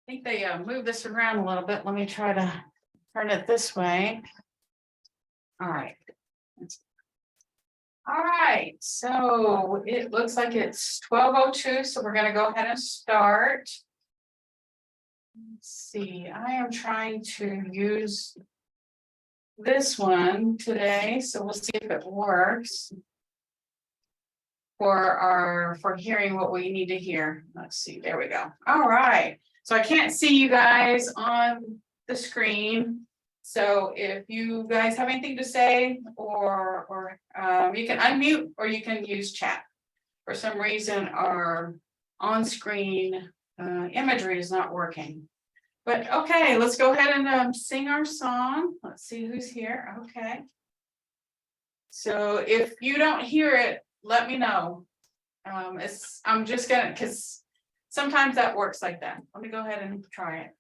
think they move this around a little bit. Let me try to turn it this way. All right. All right, so it looks like it's 12:02, so we're gonna go ahead and start. Let's see, I am trying to use this one today, so we'll see if it works for hearing what we need to hear. Let's see, there we go. All right, so I can't see you guys on the screen. So if you guys have anything to say, or you can unmute or you can use chat. For some reason, our on-screen imagery is not working. But okay, let's go ahead and sing our song. Let's see who's here. Okay. So if you don't hear it, let me know. I'm just gonna, because sometimes that works like that. Let me go ahead and try it.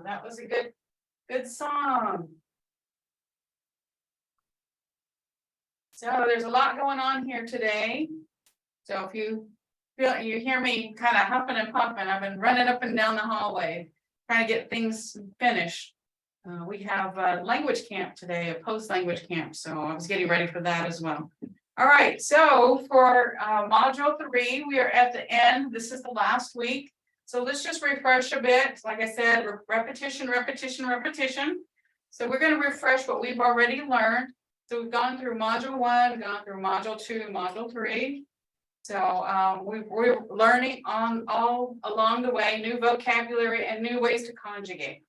That was a good song. So there's a lot going on here today. So if you hear me kind of huffing and puffing, I've been running up and down the hallway trying to get things finished. We have a language camp today, a post-language camp, so I was getting ready for that as well. All right, so for module 3, we are at the end. This is the last week. So let's just refresh a bit. Like I said, repetition, repetition, repetition. So we're going to refresh what we've already learned. So we've gone through module 1, we've gone through module 2, module 3. So we're learning on all along the way, new vocabulary and new ways to conjugate.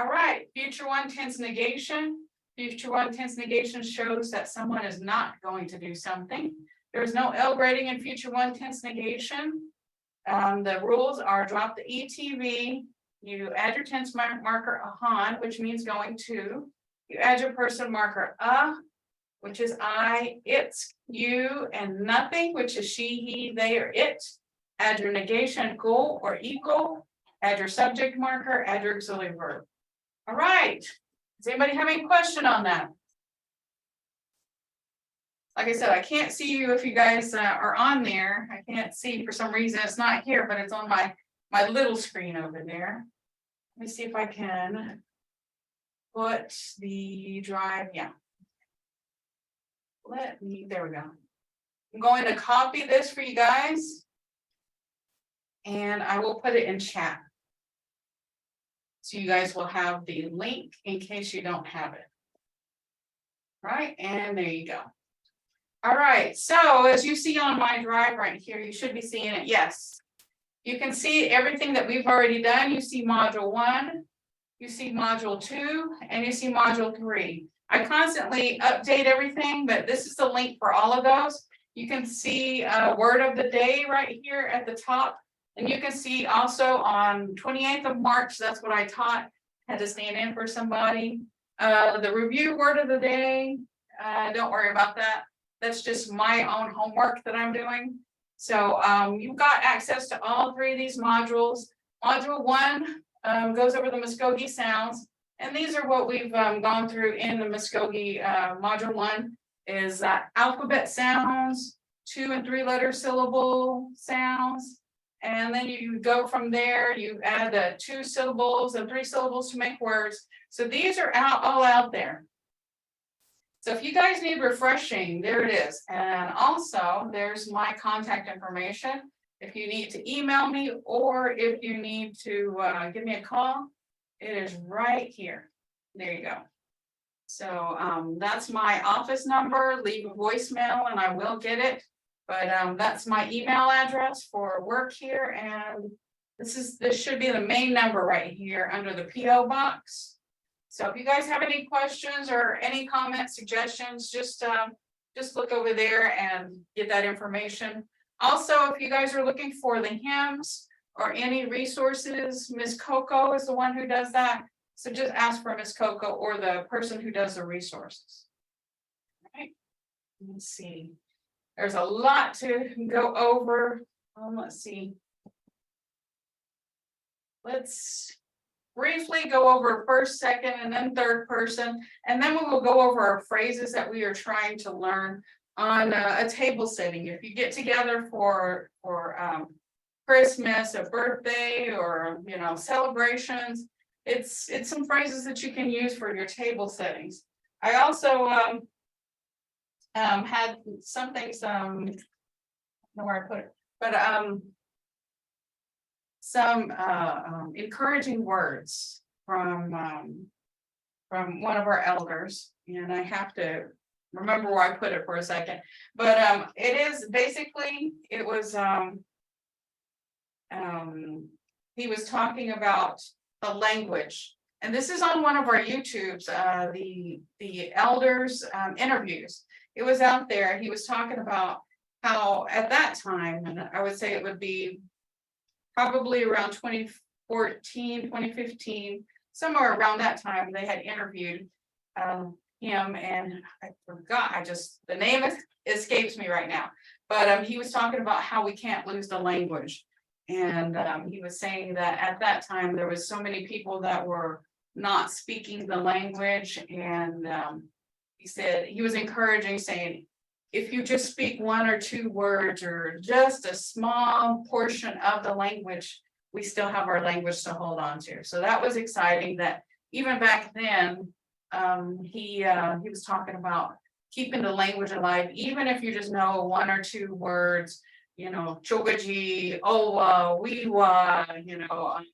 All right, future 1 tense negation. Future 1 tense negation shows that someone is not going to do something. There's no L grading in future 1 tense negation. The rules are drop the ETV, you add your tense marker ahan, which means going to. You add your person marker which is I, it's, you, and nothing, which is she, he, they, or it. Add your negation go or equal. Add your subject marker, add your auxiliary verb. All right. Does anybody have any question on that? Like I said, I can't see you if you guys are on there. I can't see for some reason. It's not here, but it's on my little screen over there. Let me see if I can put the drive. Yeah. There we go. I'm going to copy this for you guys. And I will put it in chat. So you guys will have the link in case you don't have it. Right, and there you go. All right, so as you see on my drive right here, you should be seeing it. Yes, you can see everything that we've already done. You see module 1, you see module 2, and you see module 3. I constantly update everything, but this is the link for all of those. You can see word of the day right here at the top. And you can see also on 28th of March, that's what I taught, had to stand in for somebody. The review word of the day, don't worry about that. That's just my own homework that I'm doing. So you've got access to all 3 of these modules. Module 1 goes over the Muskogee sounds. And these are what we've gone through in the Muskogee. Module 1 is alphabet sounds, 2- and 3-letter syllable sounds. And then you go from there, you add the 2 syllables and 3 syllables to make words. So these are all out there. So if you guys need refreshing, there it is. And also there's my contact information. If you need to email me or if you need to give me a call, it is right here. There you go. So that's my office number. Leave a voicemail and I will get it. But that's my email address for work here. And this should be the main number right here under the PO box. So if you guys have any questions or any comments, suggestions, just look over there and get that information. Also, if you guys are looking for the hymns or any resources, Ms. Coco is the one who does that. So just ask for Ms. Coco or the person who does the resources. All right. Let's see. There's a lot to go over. Let's see. Let's briefly go over first, second, and then third person, and then we will go over our phrases that we are trying to learn on a table setting. If you get together for Christmas, a birthday, or celebrations, it's some phrases that you can use for your table settings. I also had some things. I don't know where I put it, but some encouraging words from one of our elders, and I have to remember where I put it for a second. But it is basically, it was he was talking about the language, and this is on one of our YouTubes, the elders interviews. It was out there. He was talking about how at that time, and I would say it would be probably around 2014, 2015, somewhere around that time, they had interviewed him, and I forgot, the name escapes me right now, but he was talking about how we can't lose the language. And he was saying that at that time, there was so many people that were not speaking the language, and he said, he was encouraging, saying, if you just speak one or two words or just a small portion of the language, we still have our language to hold on to. So that was exciting that even back then, he was talking about keeping the language alive, even if you just know one or two words, chogaji, owa, wiwa,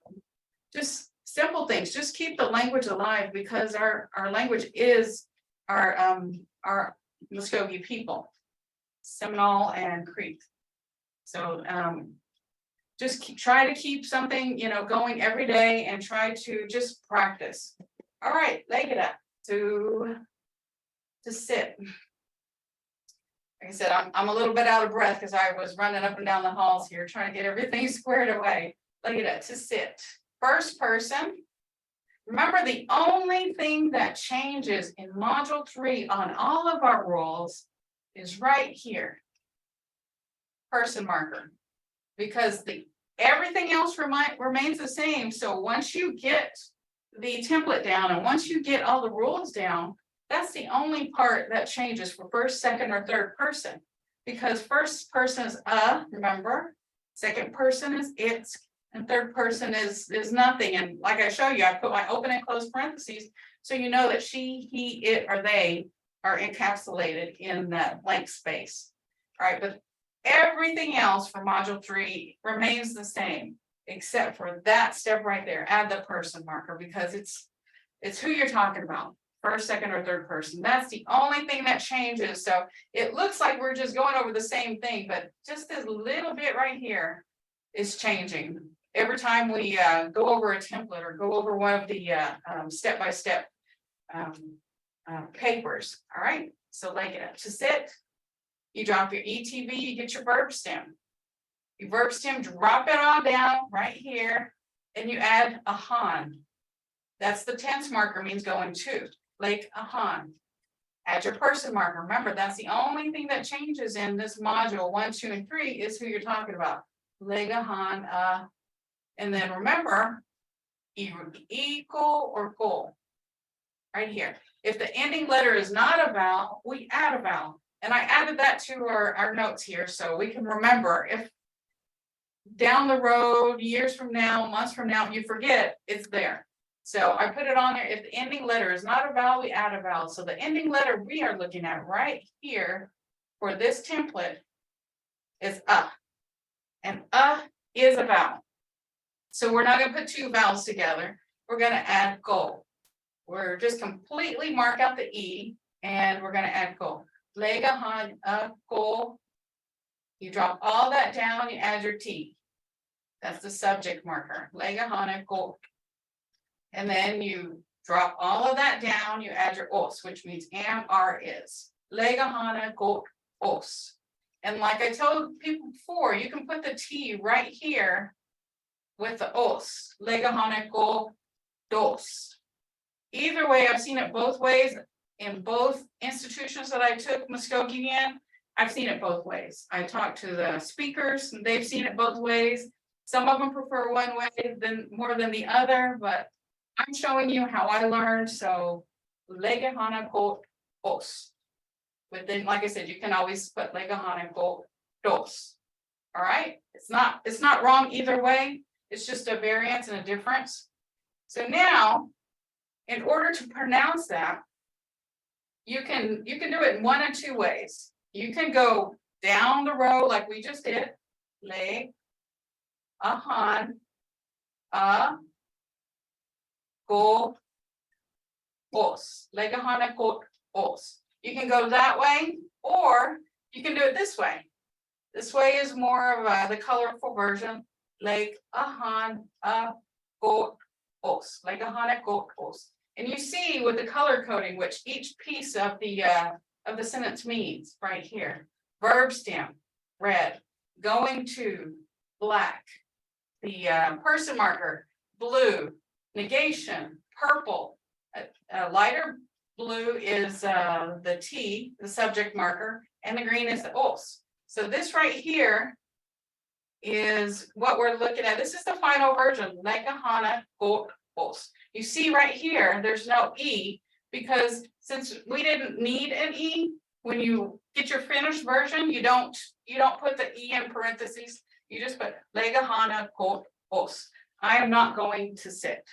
just simple things. Just keep the language alive, because our language is our Muskogee people, Seminole and Creek. So just try to keep something going every day, and try to just practice. All right, leg it up to sit. Like I said, I'm a little bit out of breath because I was running up and down the halls here trying to get everything squared away. Leg it up to sit. First person. Remember, the only thing that changes in module 3 on all of our rules is right here, person marker, because everything else remains the same. So once you get the template down and once you get all the rules down, that's the only part that changes for first, second, or third person, because first person is remember, second person is it's, and third person is nothing. And like I show you, I put my open and close parentheses, so you know that she, he, it, or they are encapsulated in that blank space. All right, but everything else for module 3 remains the same, except for that step right there. Add the person marker, because it's who you're talking about, first, second, or third person. That's the only thing that changes. So it looks like we're just going over the same thing, but just this little bit right here is changing every time we go over a template or go over one of the step-by-step papers. All right, so leg it up to sit. You drop your ETV, you get your verb stem. You verb stem, drop it all down right here, and you add a han. That's the tense marker, means going to. Like a han. Add your person marker. Remember, that's the only thing that changes in this module 1, 2, and 3 is who you're talking about. Leg a han, and then remember, either equal or goal. Right here. If the ending letter is not a vowel, we add a vowel. And I added that to our notes here so we can remember if down the road, years from now, months from now, you forget, it's there. So I put it on there. If the ending letter is not a vowel, we add a vowel. So the ending letter we are looking at right here for this template is and is a vowel. So we're not going to put two vowels together. We're going to add go. We're just completely mark out the E and we're going to add go. Legahan go. You drop all that down, you add your T. That's the subject marker. Legahan go. And then you drop all of that down, you add your os, which means am, are, is. Legahan go os. And like I told people before, you can put the T right here with the os. Legahan go dos. Either way, I've seen it both ways in both institutions that I took Muskogee in. I've seen it both ways. I talked to the speakers and they've seen it both ways. Some of them prefer one way more than the other, but I'm showing you how I learned. So Legahan go os. But then, like I said, you can always put Legahan go dos. All right. It's not wrong either way. It's just a variance and a difference. So now, in order to pronounce that, you can do it in one of two ways. You can go down the row like we just did. Le, ahan, go, os. Legahan go os. You can go that way, or you can do it this way. This way is more of the colorful version. Leg, ahan, go, os. Legahan go os. And you see with the color coding, which each piece of the sentence means right here. Verb stem, red. Going to, black. The person marker, blue. Negation, purple. Lighter blue is the T, the subject marker, and the green is the os. So this right here is what we're looking at. This is the final version. Legahan go os. You see right here, there's no E because since we didn't need an E, when you get your finished version, you don't put the E in parentheses. You just put Legahan go os. I am not going to sit.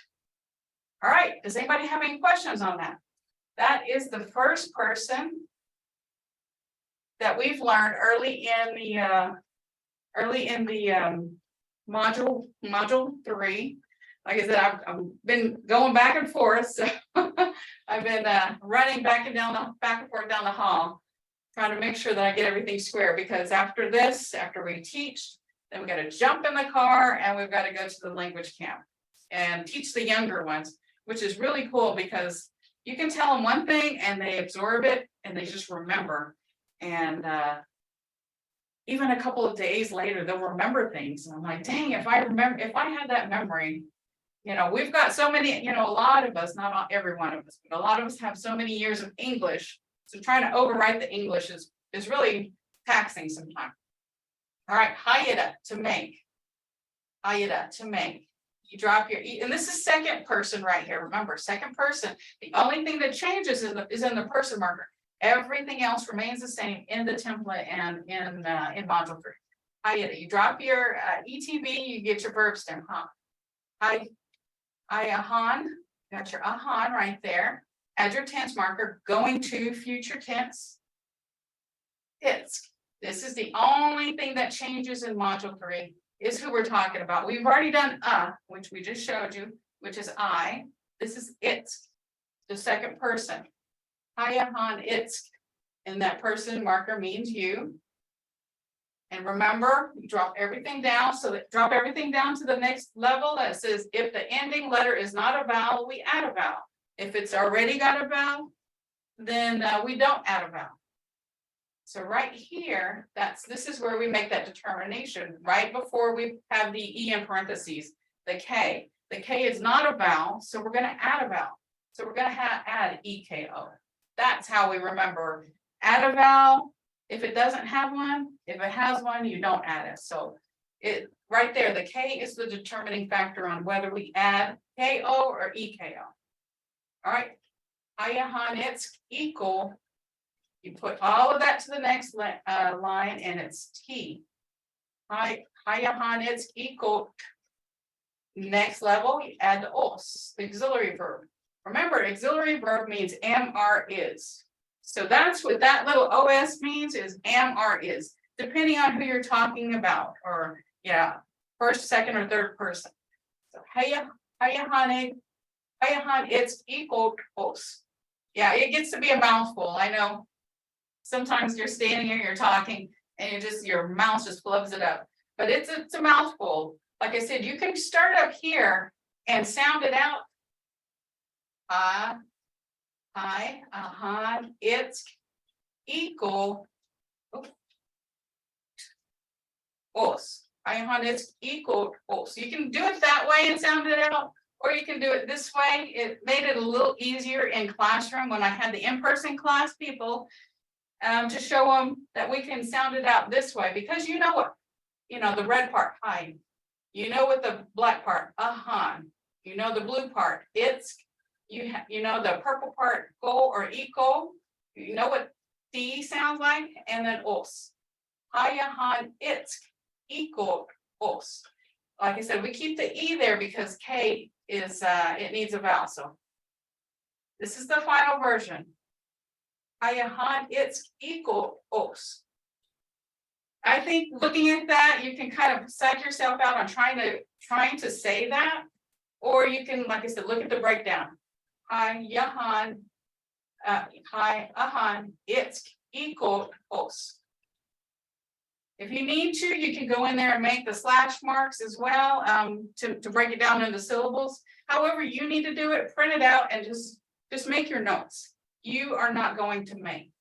All right. Does anybody have any questions on that? That is the first person that we've learned early in the module 3. Like I said, I've been going back and forth, so I've been running back and forth down the hall, trying to make sure that I get everything square. Because after this, after we teach, then we got to jump in the car and we've got to go to the language camp and teach the younger ones, which is really cool because you can tell them one thing and they absorb it and they just remember. And even a couple of days later, they'll remember things. And I'm like, dang, if I had that memory. We've got so many, a lot of us, not every one of us, but a lot of us have so many years of English. So trying to overwrite the English is really taxing sometimes. All right, hayada, to make. Hayada, to make. You drop your E, and this is second person right here. Remember, second person. The only thing that changes is in the person marker. Everything else remains the same in the template and in module 3. Hayada, you drop your ETB, you get your verb stem, ahan, got your ahan right there. Add your tense marker, going to future tense. It's. This is the only thing that changes in module 3 is who we're talking about. We've already done which we just showed you, which is I. This is it's, the second person. Hayahan it's, and that person marker means you. And remember, you drop everything down. So drop everything down to the next level that says if the ending letter is not a vowel, we add a vowel. If it's already got a vowel, then we don't add a vowel. So right here, this is where we make that determination right before we have the E in parentheses, the K. The K is not a vowel, so we're going to add a vowel. So we're going to add EKO. That's how we remember add a vowel. If it doesn't have one, if it has one, you don't add it. So it right there, the K is the determining factor on whether we add KO or EKO. All right. Hayahan it's equal. You put all of that to the next line and it's T. Hayahan it's equal. Next level, you add the os, the auxiliary verb. Remember, auxiliary verb means am, are, is. So that's what that little os means, is am, are, is, depending on who you're talking about, or yeah, first, second, or third person. So hayahan, it's equal os. Yeah, it gets to be a mouthful. I know. Sometimes you're standing here, you're talking, and your mouth just flubs it up. But it's a mouthful. Like I said, you can start up here and sound it out. It's equal os. It's equal os. You can do it that way and sound it out, or you can do it this way. It made it a little easier in classroom when I had the in-person class people, to show them that we can sound it out this way, because you know what, the red part, hi. You know what the black part, you know the blue part, it's, you know the purple part, go or eco, you know what D sounds like, and then os. It's equal os. Like I said, we keep the E there because K is, it needs a vowel. So this is the final version. It's equal os. I think looking at that, you can kind of psych yourself out on trying to say that, or you can, like I said, look at the breakdown. It's equal os. If you need to, you can go in there and make the slash marks as well, to break it down into syllables. However you need to do it, print it out and just make your notes. You are not going to make.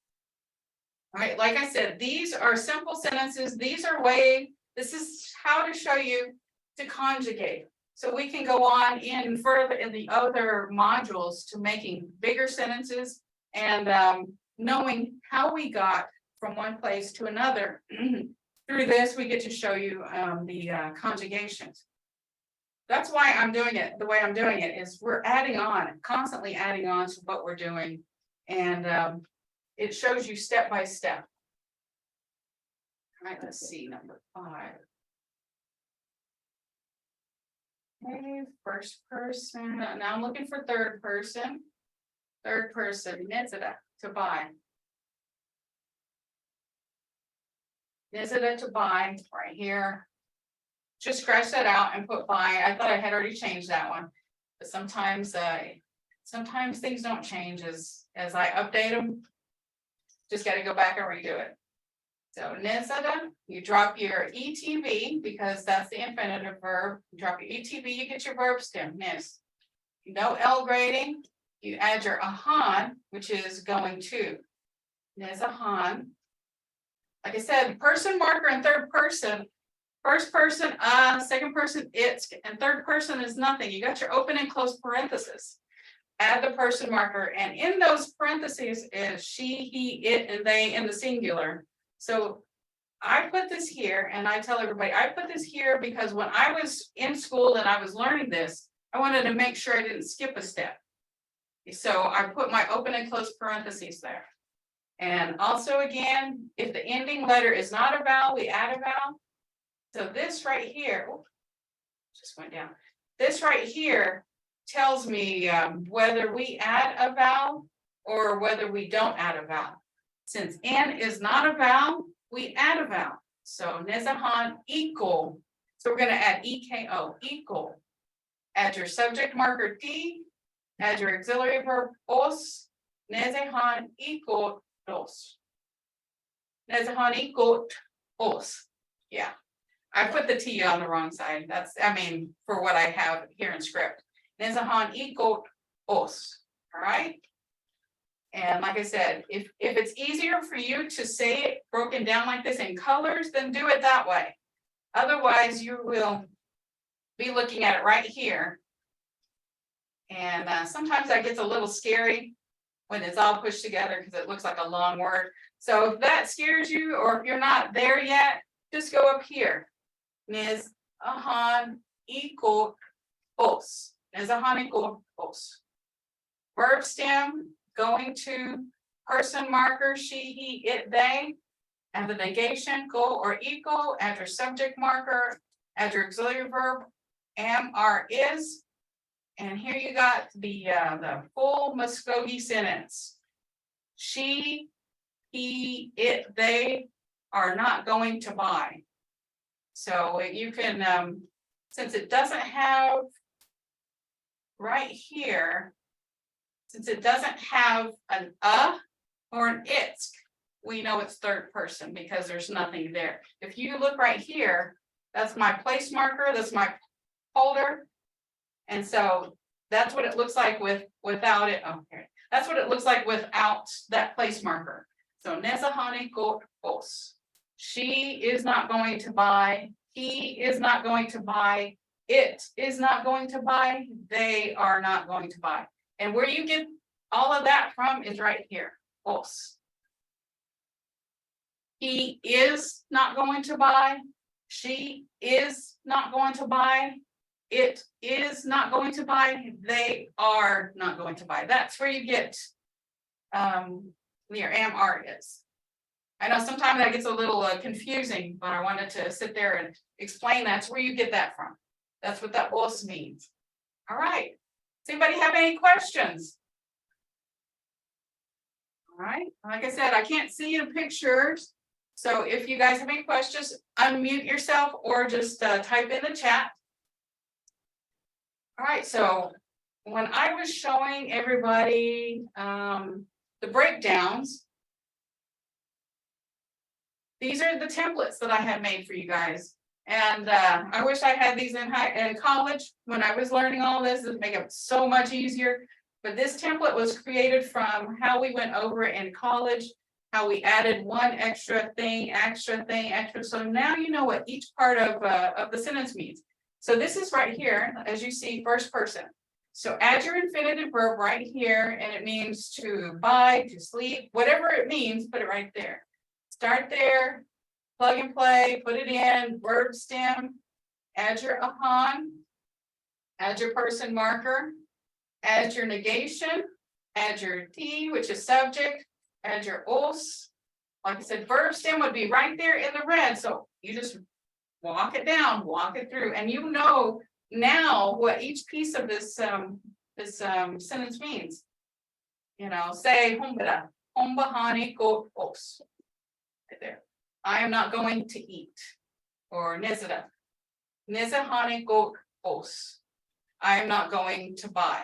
All right, like I said, these are simple sentences. This is how to show you to conjugate. So we can go on in further in the other modules to making bigger sentences and knowing how we got from one place to another. Through this, we get to show you the conjugations. That's why I'm doing it the way I'm doing it, is we're adding on, constantly adding on to what we're doing. And it shows you step by step. All right, let's see, number 5. Okay, first person. Now I'm looking for third person. Third person, Nizida, to buy. Nizida to buy, right here. Just scratch that out and put buy. I thought I had already changed that one. But sometimes things don't change as I update them. Just got to go back and redo it. So Nizida, you drop your ETV because that's the infinitive verb. You drop your ETV, you get your verb stem, Niz. No L grading. You add your ahan, which is going to. Nizahan. Like I said, person marker and third person. First person, second person, it's, and third person is nothing. You got your open and close parenthesis. Add the person marker, and in those parentheses is she, he, it, and they in the singular. So I put this here, and I tell everybody, I put this here because when I was in school and I was learning this, I wanted to make sure I didn't skip a step. So I put my open and close parentheses there. And also again, if the ending letter is not a vowel, we add a vowel. So this right here, just went down. This right here tells me whether we add a vowel or whether we don't add a vowel. Since N is not a vowel, we add a vowel. So Nizahan equal. So we're going to add EKO, equal. Add your subject marker T, add your auxiliary verb os, Nizahan equal os. Nizahan equal os. Yeah. I put the T on the wrong side. That's, for what I have here in script. Nizahan equal os. All right. And like I said, if it's easier for you to say it broken down like this in colors, then do it that way. Otherwise, you will be looking at it right here. And sometimes that gets a little scary when it's all pushed together because it looks like a long word. So if that scares you, or if you're not there yet, just go up here. Nizahan equal os. Nizahan equal os. Verb stem going to, person marker she, he, it, they, and the negation go or equal, add your subject marker, add your auxiliary verb am, are, is. And here you got the full Muskogee sentence. She, he, it, they are not going to buy. So you can, since it doesn't have right here, since it doesn't have an or an it's, we know it's third person because there's nothing there. If you look right here, that's my place marker, that's my holder. And so that's what it looks like without it. Okay, that's what it looks like without that place marker. So Nezahani Gos. She is not going to buy, he is not going to buy, it is not going to buy, they are not going to buy. And where you get all of that from is right here. Os. He is not going to buy, she is not going to buy, it is not going to buy, they are not going to buy. That's where you get your am, are, is. I know sometimes that gets a little confusing, but I wanted to sit there and explain that's where you get that from. That's what that os means. All right. Does anybody have any questions? All right. Like I said, I can't see the pictures. So if you guys have any questions, unmute yourself or just type in the chat. All right. So when I was showing everybody the breakdowns, these are the templates that I had made for you guys. And I wish I had these in college when I was learning all this. It would make it so much easier. But this template was created from how we went over it in college, how we added one extra thing. So now you know what each part of the sentence means. So this is right here, as you see, first person. So add your infinitive verb right here, and it means to buy, to sleep, whatever it means, put it right there. Start there, plug and play, put it in, verb stem, add your ahan, add your person marker, add your negation, add your t, which is subject, add your os. Like I said, verb stem would be right there in the red. So you just walk it down, walk it through, and you know now what each piece of this sentence means. You know, say humbada, humbahani go os. Right there. I am not going to eat. Or nezada, nezahani go os. I am not going to buy.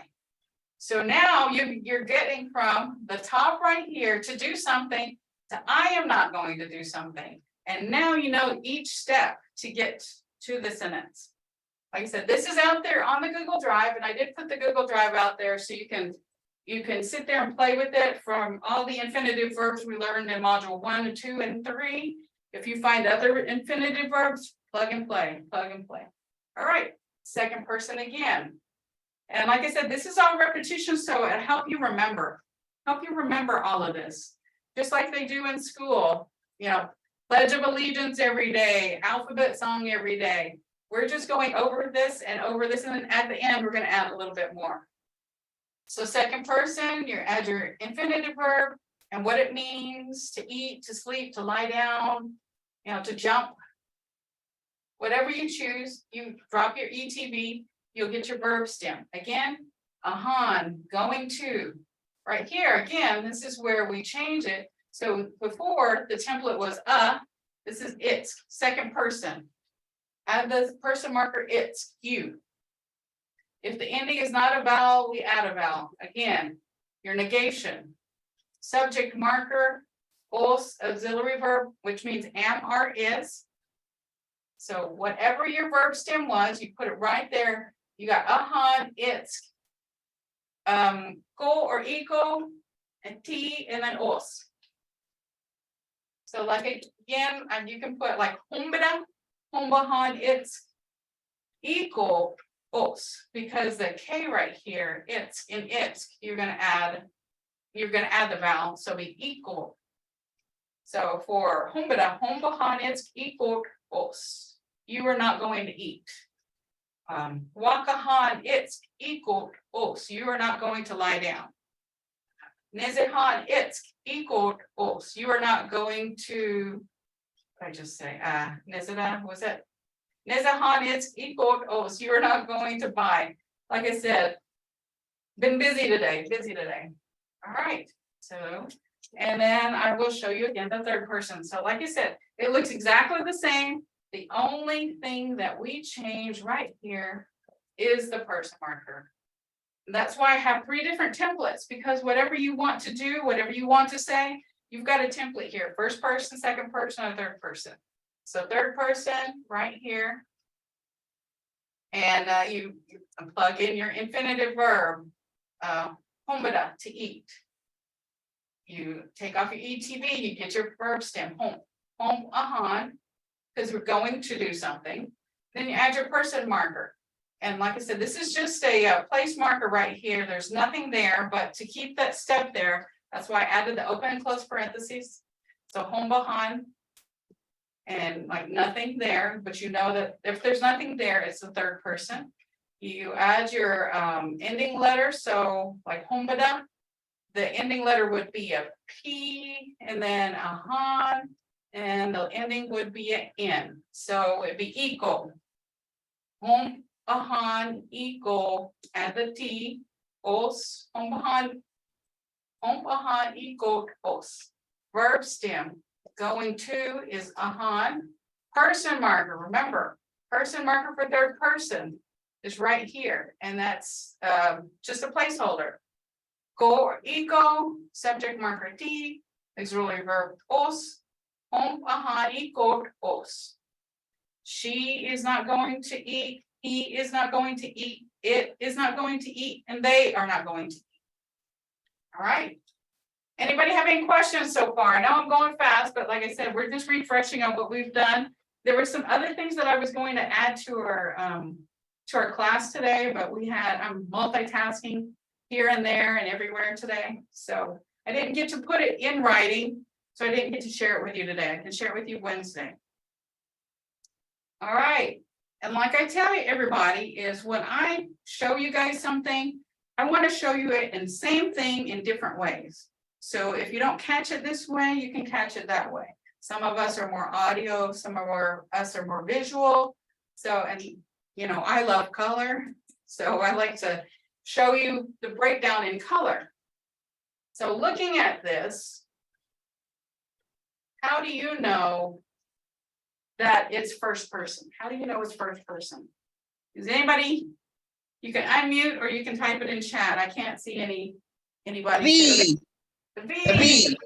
So now you're getting from the top right here to do something to I am not going to do something. And now you know each step to get to the sentence. Like I said, this is out there on the Google Drive, and I did put the Google Drive out there so you can sit there and play with it from all the infinitive verbs we learned in module 1, 2, and 3. If you find other infinitive verbs, plug and play, plug and play. All right, second person again. And like I said, this is all repetition, so it'll help you remember all of this. Just like they do in school, you know, Pledge of Allegiance every day, alphabet song every day. We're just going over this, and then at the end, we're going to add a little bit more. So second person, you add your infinitive verb and what it means to eat, to sleep, to lie down, you know, to jump. Whatever you choose, you drop your ETV, you'll get your verb stem. Again, ahan, going to. Right here, again, this is where we change it. So before the template was this is it's, second person. Add the person marker it's, you. If the ending is not a vowel, we add a vowel. Again, your negation. Subject marker, os, auxiliary verb, which means am, are, is. So whatever your verb stem was, you put it right there. You got ahan, it's, go or eco, and t, and then os. So like again, and you can put like humbada, humbahan, it's, equal, os, because the K right here, it's in it, you're gonna add the vowel, so be equal. So for humbada, humbahan, it's equal os. You are not going to eat. Wakahan, it's equal os. You are not going to lie down. Nezehan, it's equal os. You are not going to, what did I just say? Nezeda, was it? Nezahan is equal os. You are not going to buy. Like I said, been busy today. All right. So, and then I will show you again the third person. So like I said, it looks exactly the same. The only thing that we change right here is the person marker. That's why I have 3 different templates, because whatever you want to do, whatever you want to say, you've got a template here. First person, second person, or third person. So third person right here. And you plug in your infinitive verb, homada, to eat. You take off your ETV, you get your verb stem, home ahan, because we're going to do something. Then you add your person marker. And like I said, this is just a place marker right here. There's nothing there, but to keep that step there, that's why I added the open and close parentheses. So home bahan, and like nothing there, but you know that if there's nothing there, it's the third person. You add your ending letter. So like hombada, the ending letter would be a P, and then a han, and the ending would be an N. So it'd be equal. Home ahan equal, add the T, os, home ahan equal os. Verb stem, going to is ahan. Person marker, remember, person marker for third person is right here, and that's just a placeholder. Go equal, subject marker T, auxiliary verb os, home ahan equal os. She is not going to eat, he is not going to eat, it is not going to eat, and they are not going to eat. All right. Anybody have any questions so far? I know I'm going fast, but like I said, we're just refreshing on what we've done. There were some other things that I was going to add to our class today, but I'm multitasking here and there and everywhere today. So I didn't get to put it in writing, so I didn't get to share it with you today. I can share it with you Wednesday. All right. And like I tell you, everybody, is when I show you guys something, I want to show you it in the same thing in different ways. So if you don't catch it this way, you can catch it that way. Some of us are more audio, some of us are more visual. So, and you know, I love color. So I like to show you the breakdown in color. So looking at this, how do you know that it's first person? How do you know it's first person? Is anybody, you can unmute or you can type it in chat. I can't see anybody. V. The V. The V.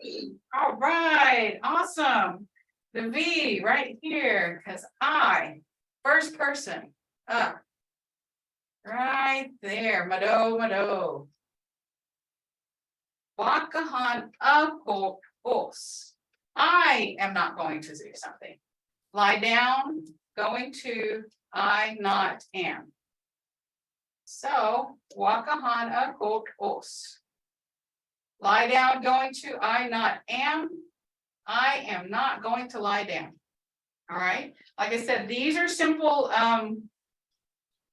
All right, awesome. The V right here, because I, first person, up. Right there, mado. Wakahan ako os. I am not going to do something. Lie down, going to, I not am. So, wakahan ako os. Lie down, going to, I not am. I am not going to lie down. All right. Like I said, these are simple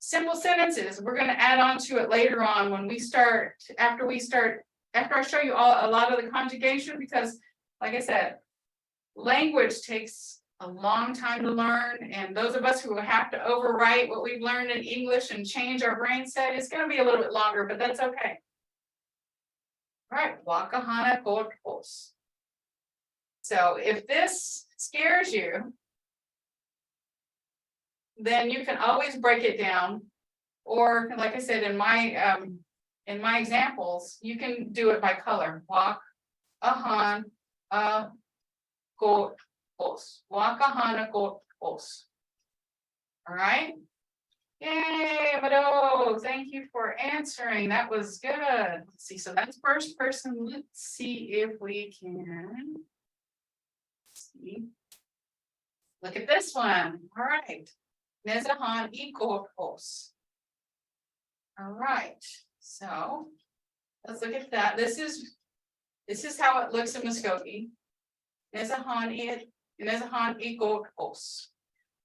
sentences. We're going to add on to it later on when we start, after I show you a lot of the conjugation, because like I said, language takes a long time to learn. And those of us who have to overwrite what we've learned in English and change our brain set, it's going to be a little bit longer, but that's okay. All right, wakahana kotos. So if this scares you, then you can always break it down. Or like I said, in my examples, you can do it by color. Wakahan kotos. Wakahana kotos. All right. Yay, Mado, thank you for answering. That was good. Let's see, so that's first person. Let's see if we can see. Look at this one. All right. Nezahan equals. All right. So let's look at that. This is how it looks in Muskogee. Nezahan equals.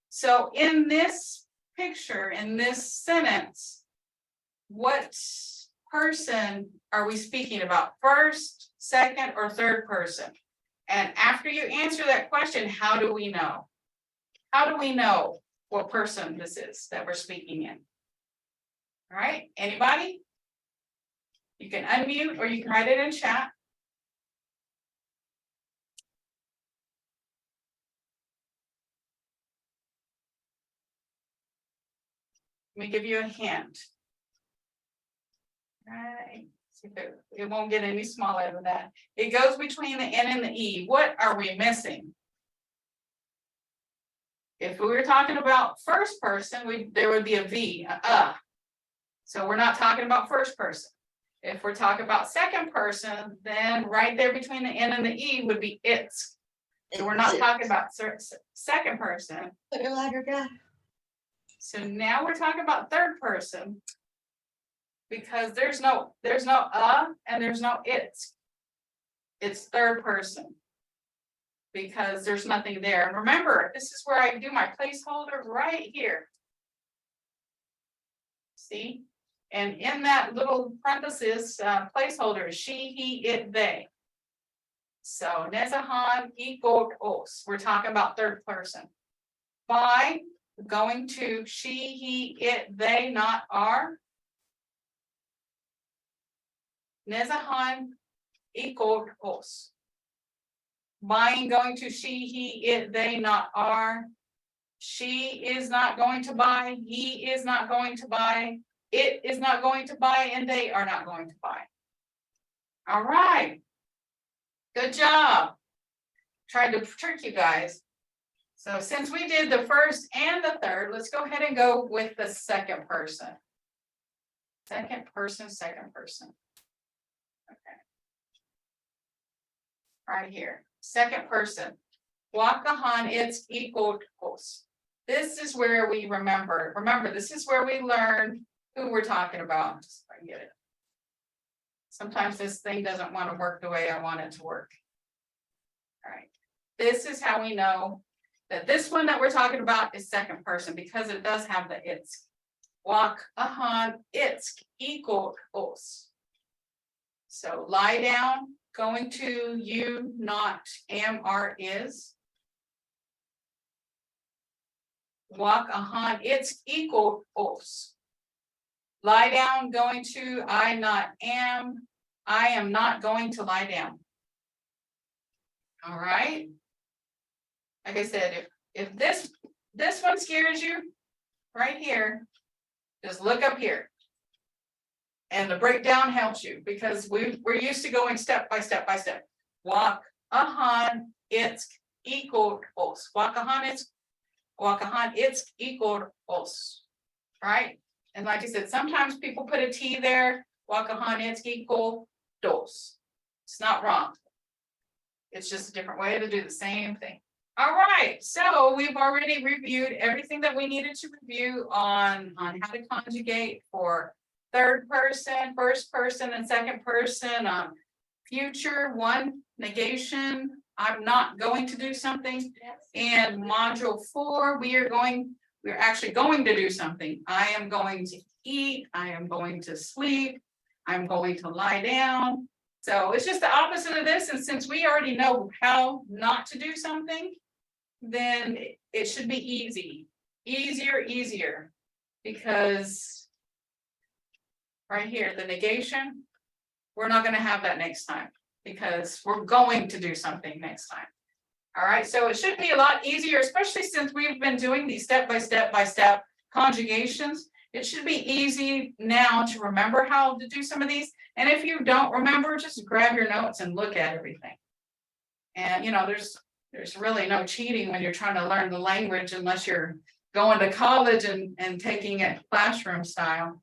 So in this picture, in this sentence, what person are we speaking about? First, second, or third person? And after you answer that question, how do we know? How do we know what person this is that we're speaking in. All right, anybody? You can unmute or you can write it in chat. Let me give you a hint. All right, see if it won't get any smaller than that. It goes between the N and the E. What are we missing? If we were talking about first person, there would be a V, So we're not talking about first person. If we're talking about second person, then right there between the N and the E would be its. So we're not talking about second person. So now we're talking about third person. Because there's no and there's no its. It's third person. Because there's nothing there. And remember, this is where I do my placeholder right here. See? And in that little parenthesis placeholder is she, he, it, they. So nezahan equal os. We're talking about third person. By going to she, he, it, they, not are. Nezahan equal os. Buying, going to she, he, it, they, not are. She is not going to buy. He is not going to buy. It is not going to buy, and they are not going to buy. All right. Good job. Tried to trick you guys. So since we did the first and the third, let's go ahead and go with the second person. Second person. Okay. Right here. Second person. Wakahan, it's equal to. This is where we remember. Remember, this is where we learn who we're talking about. Just so I can get it. Sometimes this thing doesn't want to work the way I want it to work. All right. This is how we know that this one that we're talking about is second person because it does have the its. Wakahan, it's equal to. So lie down. Going to you, not, am, are, is. Wakahan, it's equal os. Lie down, going to, I, not, am. I am not going to lie down. All right. Like I said, if this one scares you, right here, just look up here. And the breakdown helps you because we're used to going step by step by step. Wakahan, it's equal os. Wakahan, it's equal os. Right? And like I said, sometimes people put a T there. Wakahan, it's equal dos. It's not wrong. It's just a different way to do the same thing. All right. So we've already reviewed everything that we needed to review on how to conjugate for third person, first person, and second person. Future, one, negation, I'm not going to do something. Yes. And module 4, we're actually going to do something. I am going to eat, I am going to sleep, I'm going to lie down. So it's just the opposite of this. And since we already know how not to do something, then it should be easier, because right here, the negation, we're not going to have that next time because we're going to do something next time. All right, so it should be a lot easier, especially since we've been doing these step by step conjugations. It should be easy now to remember how to do some of these. And if you don't remember, just grab your notes and look at everything. And there's really no cheating when you're trying to learn the language unless you're going to college and taking it classroom style.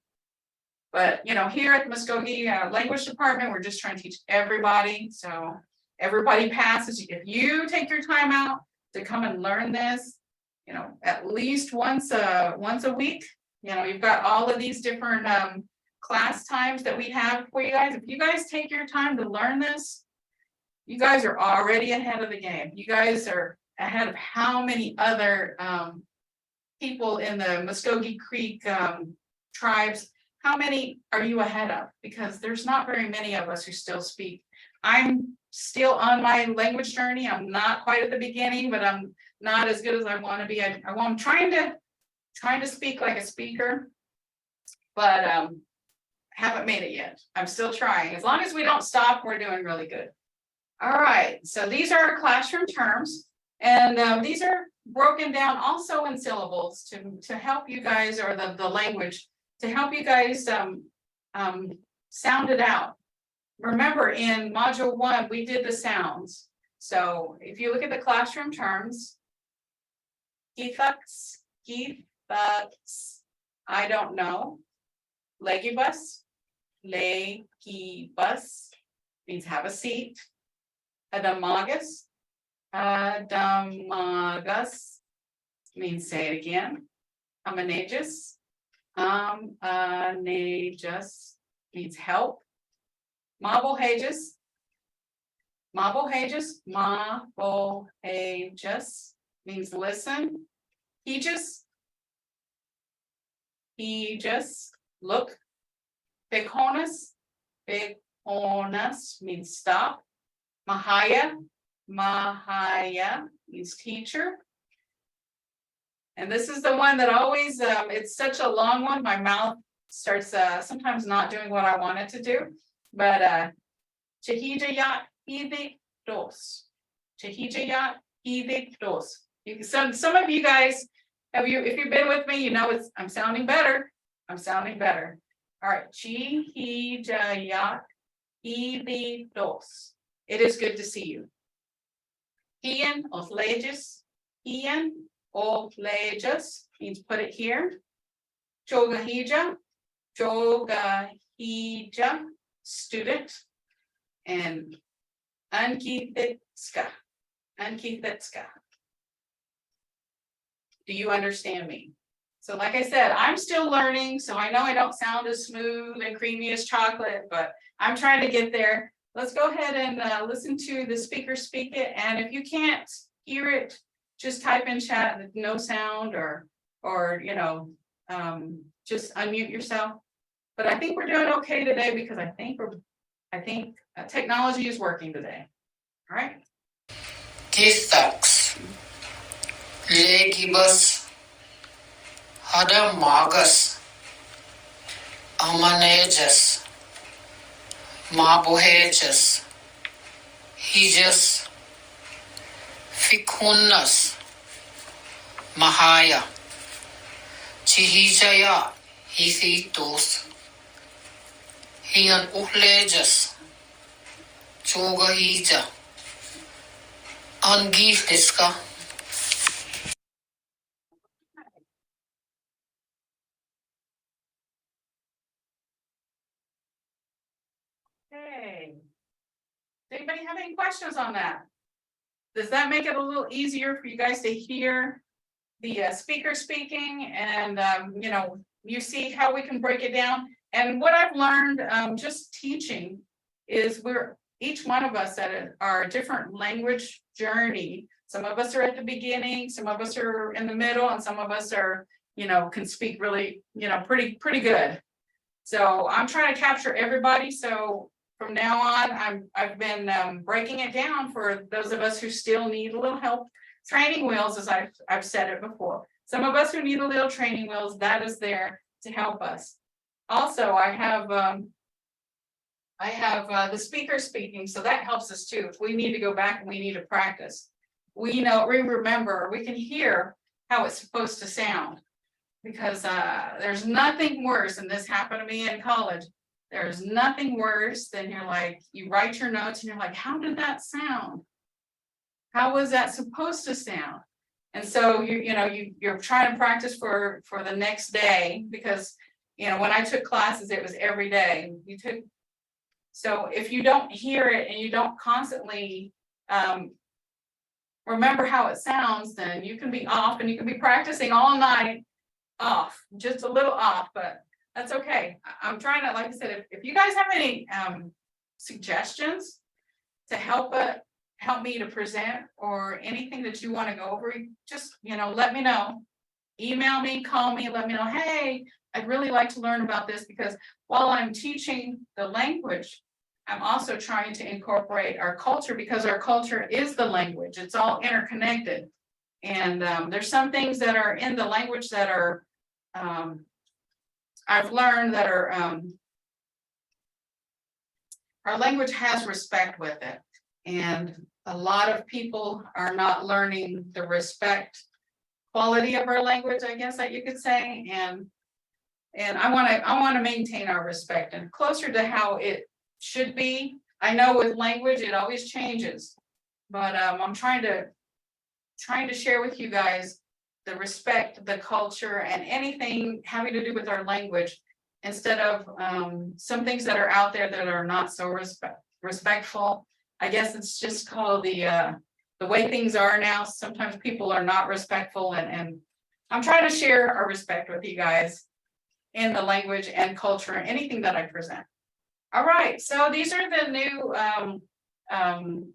But here at the Muskogee language department, we're just trying to teach everybody. So everybody passes. If you take your time out to come and learn this, at least once a week, you've got all of these different class times that we have for you guys. If you guys take your time to learn this, you guys are already ahead of the game. You guys are ahead of how many other people in the Muskogee Creek tribes. How many are you ahead of? Because there's not very many of us who still speak. I'm still on my language journey. I'm not quite at the beginning, but I'm not as good as I want to be. I'm trying to trying to speak like a speaker, but haven't made it yet. I'm still trying. As long as we don't stop, we're doing really good. All right, so these are our classroom terms, and these are broken down also in syllables to help you guys, or the language, to help you guys sound it out. Remember, in module 1, we did the sounds. So if you look at the classroom terms, Keithucks, I don't know. Legibus, legibus means have a seat. Adamagus, adamagus means say it again. Amanagus, amanagus means help. Mabelhages, mabelhages means listen. He just look. Bekonas means stop. Mahaya means teacher. And this is the one that always, it's such a long one. My mouth starts sometimes not doing what I want it to do. But Chahijayat Idik Dos. Chahijayat Idik Dos. Some of you guys, if you've been with me, you know I'm sounding better. I'm sounding better. All right. Chahijayat Idik Dos. It is good to see you. Ian of Lages. Ian of Lages means put it here. Jogahija. Jogahija, student. And Ankititska. Ankititska. Do you understand me? So like I said, I'm still learning, so I know I don't sound as smooth and creamy as chocolate, but I'm trying to get there. Let's go ahead and listen to the speaker speak it. And if you can't hear it, just type in chat with no sound, or just unmute yourself. But I think we're doing okay today, because I think technology is working today. All right. Keithucks, legibus, adamagus, amanagus, mabelhages, heges, ficunus, mahaya, chihijaya, hithitos, hian uhleges, chogahija, angiftiska. Okay. Does anybody have any questions on that? Does that make it a little easier for you guys to hear the speaker speaking, and you see how we can break it down? And what I've learned just teaching is each one of us at our different language journey. Some of us are at the beginning, some of us are in the middle, and some of us are, can speak really, pretty good. So I'm trying to capture everybody. So from now on, I've been breaking it down for those of us who still need a little help. Training wheels, as I've said it before. Some of us who need a little training wheels, that is there to help us. Also, I have the speaker speaking, so that helps us too. If we need to go back and we need to practice, we remember, we can hear how it's supposed to sound, because there's nothing worse, and this happened to me in college. There's nothing worse than you write your notes and you're like, how did that sound? How was that supposed to sound? And so you're trying to practice for the next day, because when I took classes, it was every day. So if you don't hear it and you don't constantly remember how it sounds, then you can be off, and you can be practicing all night off, just a little off, but that's okay. I'm trying to, like I said, if you guys have any suggestions to help me to present, or anything that you want to go over, just let me know. Email me, call me, let me know, hey, I'd really like to learn about this, because while I'm teaching the language, I'm also trying to incorporate our culture, because our culture is the language. It's all interconnected. And there's some things that are in the language that are, I've learned that are, our language has respect with it. And a lot of people are not learning the respect quality of our language, I guess that you could say. And I want to maintain our respect and closer to how it should be. I know with language, it always changes, but I'm trying to share with you guys the respect, the culture, and anything having to do with our language, instead of some things that are out there that are not so respectful. I guess it's just called the way things are now. Sometimes people are not respectful, and I'm trying to share our respect with you guys in the language and culture, anything that I present. All right, so these are the new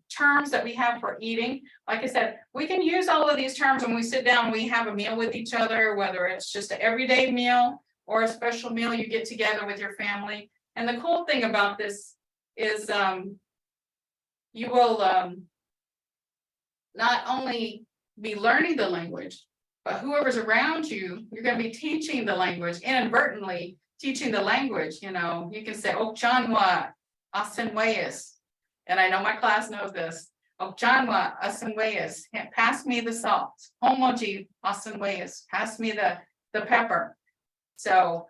terms that we have for eating. Like I said, we can use all of these terms when we sit down, we have a meal with each other, whether it's just an everyday meal or a special meal you get together with your family. And the cool thing about this is you will not only be learning the language, but whoever's around you, you're going to be teaching the language, inadvertently teaching the language. You know, you can say, Okjanwa Asenwayas. And I know my class knows this. Okjanwa Asenwayas. Pass me the salt. Homoji Asenwayas. Pass me the pepper. So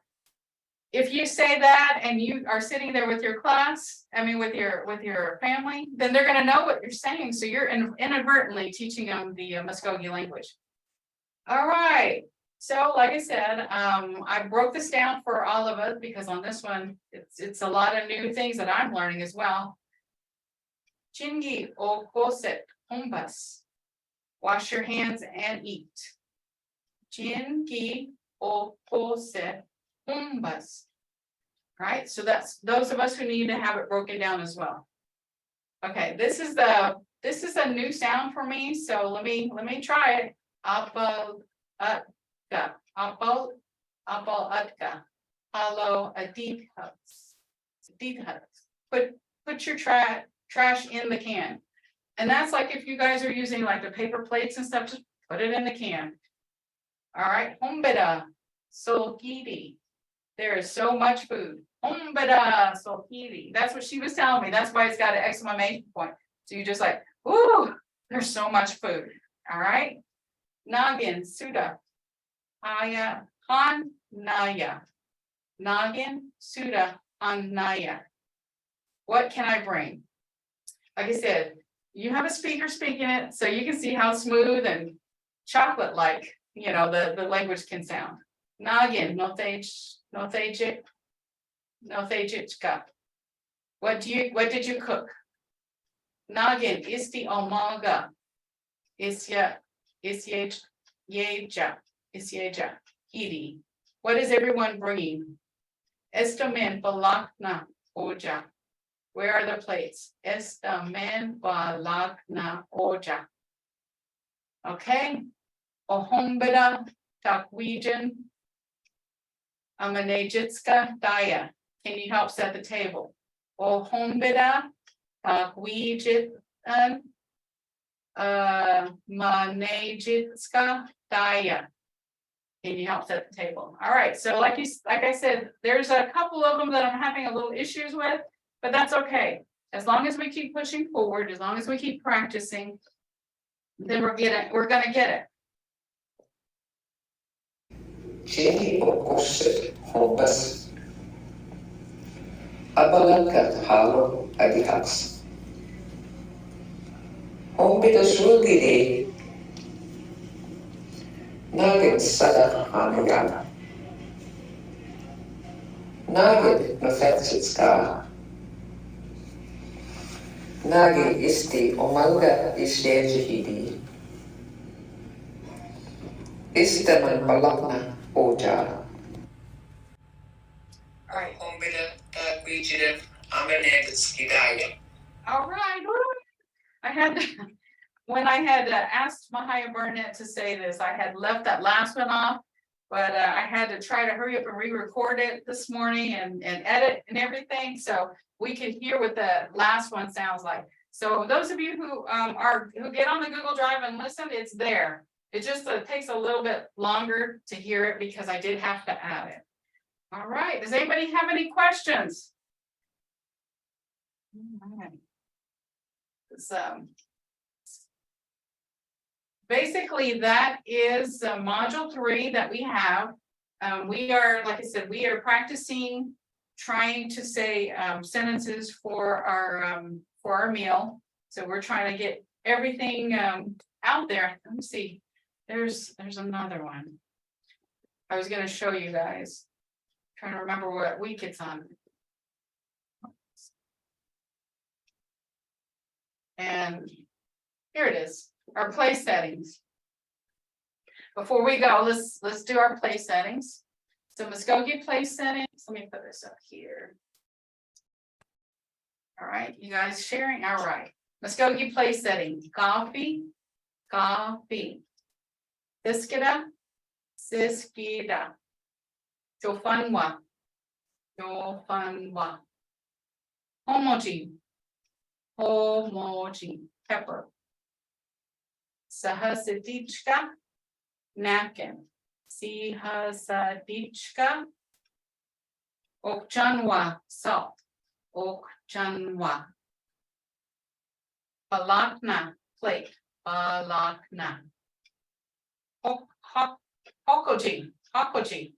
if you say that and you are sitting there with your class, with your family, then they're going to know what you're saying. So you're inadvertently teaching them the Muskogee language. All right. So like I said, I broke this down for all of us because on this one, it's a lot of new things that I'm learning as well. Chingi o koset humbas. Wash your hands and eat. Chingi o koset humbas. Right, so that's those of us who need to have it broken down as well. Okay, this is a new sound for me, so let me try it. Apple atka, apple atka, hello adit huts. Put your trash in the can, and that's like if you guys are using like the paper plates and stuff, just put it in the can. All right, hombeda solgidi. There is so much food. Hombeda solgidi. That's what she was telling me. That's why it's got an exclamation point. So you just like, ooh, there's so much food. All right. Nagin suda. Aya han naya. Nagin suda anaya. What can I bring? Like I said, you have a speaker speaking it, so you can see how smooth and chocolate-like, you know, the language can sound. Nagin, no thejit. What did you cook? Nagin, isti omaga. Isyeja. Hidi. What is everyone bringing? Estamen balakna oja. Where are the plates? Estamen balakna oja. Okay. Ohombeda takwijan. Amanejitska daya. Can you help set the table? Ohombeda takwijit manejitska daya. Can you help set the table? All right. So like I said, there's a couple of them that I'm having a little issues with, but that's okay. As long as we keep pushing forward, as long as we keep practicing, then we're gonna get it. Jenny Okoset Hombas Abalankat Halo Adihaks Hombida Sulgide Nagin Sadak Hanagan Nagin Nafetsitska Nagin Isti Omalga Isdejihidi Istaman Balakna Oja. All right. Hombida Takwijidem Amanegskidaya. All right. I had when I had asked Mvhayv Burnett to say this, I had left that last one off, but I had to try to hurry up and re-record it this morning and edit and everything so we could hear what the last one sounds like. So those of you who get on the Google Drive and listen, it's there. It just takes a little bit longer to hear it because I did have to add it. All right, does anybody have any questions? All right. So basically that is module 3 that we have. We are, like I said, we are practicing trying to say sentences for our meal. So we're trying to get everything out there. Let me see. There's another one. I was going to show you guys. Trying to remember what week it's on. And here it is, our place settings. Before we go, let's do our place settings. So Muskogee place settings. Let me put this up here. All right, you guys sharing? All right. Muskogee place setting. Coffee, coffee. Siskida, siskida. Jofanwa, jofanwa. Homoji, homoji. Pepper. Sahasidichka, napkin. Sihasadichka. Okchanwa, salt. Okchanwa. Balakna, plate. Balakna. Hokoji, hokoji.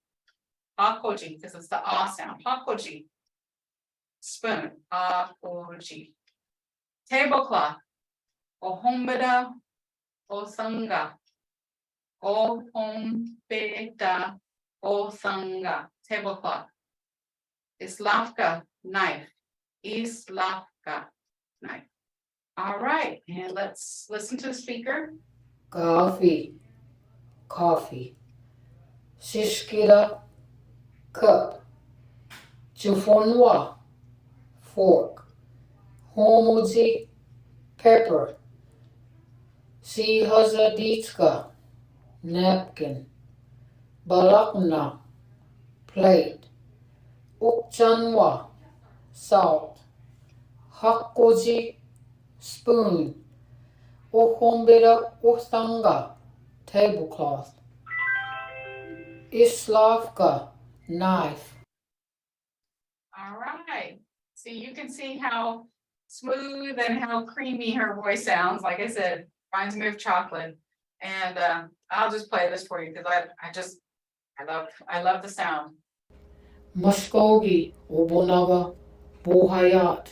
Hokoji, this is the ah sound. Hokoji. Spoon. Hokoji. Tablecloth. Ohombeda. Osanga. Ohombeda. Osanga. Tablecloth. Islavka, knife. Islavka, knife. All right, and let's listen to the speaker. Coffee, coffee. Shishkira, cup. Chufonwa, fork. Homoji, pepper. Sihazaditska, napkin. Balakna, plate. Ukchanwa, salt. Hakoji, spoon. Ohombera Othanga, tablecloth. Islavka, knife. All right, so you can see how smooth and how creamy her voice sounds. Like I said, reminds me of chocolate. And I'll just play this for you because I love the sound. Muskogee, Obonaga, Bohayat.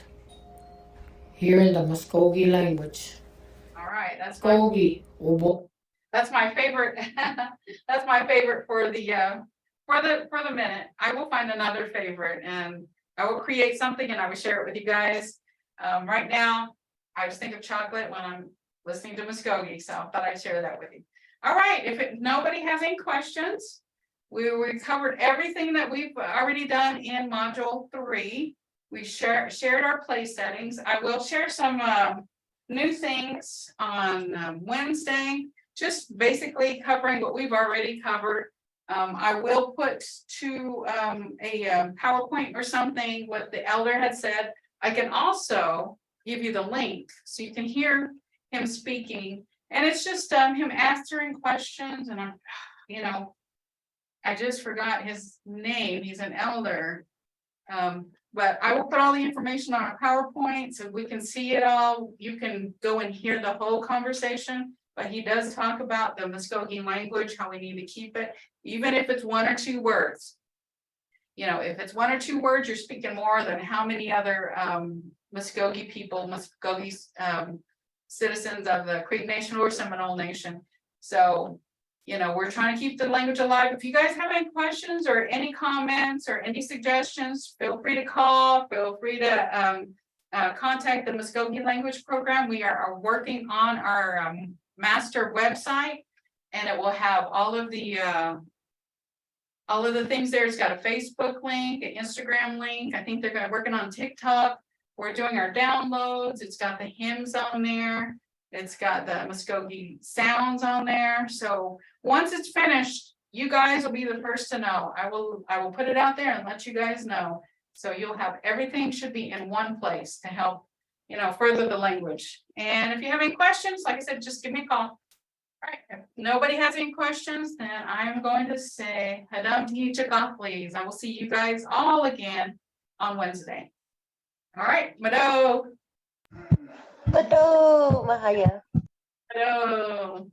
Here in the Muskogee language. All right, that's Muskogee, Obo. That's my favorite. That's my favorite for the minute. I will find another favorite and I will create something and I will share it with you guys. Right now, I just think of chocolate when I'm listening to Muskogee, so I thought I'd share that with you. All right, if nobody has any questions, we covered everything that we've already done in module 3. We shared our place settings. I will share some new things on Wednesday, just basically covering what we've already covered. I will put to a PowerPoint or something what the elder had said. I can also give you the link so you can hear him speaking. And it's just him answering questions. And I just forgot his name. He's an elder. But I will put all the information on a PowerPoint so we can see it all. You can go and hear the whole conversation. But he does talk about the Muskogee language, how we need to keep it, even if it's 1 or 2 words. If it's 1 or 2 words, you're speaking more than how many other Muskogee people, Muskogee citizens of the Creek Nation or Seminole Nation. So, we're trying to keep the language alive. If you guys have any questions or any comments or any suggestions, feel free to call, feel free to contact the Muskogee Language Program. We are working on our master website, and it will have all of the things there. It's got a Facebook link, an Instagram link. I think they're working on TikTok. We're doing our downloads. It's got the hymns on there. It's got the Muskogee sounds on there. So once it's finished, you guys will be the first to know. I will put it out there and let you guys know. So you'll have everything should be in one place to help, further the language. And if you have any questions, like I said, just give me a call. Alright, if nobody has any questions, then I'm going to say, Hadam Tichaka, please. I will see you guys all again on Wednesday. Alright, Mado. Betul, Mahaya. Mado.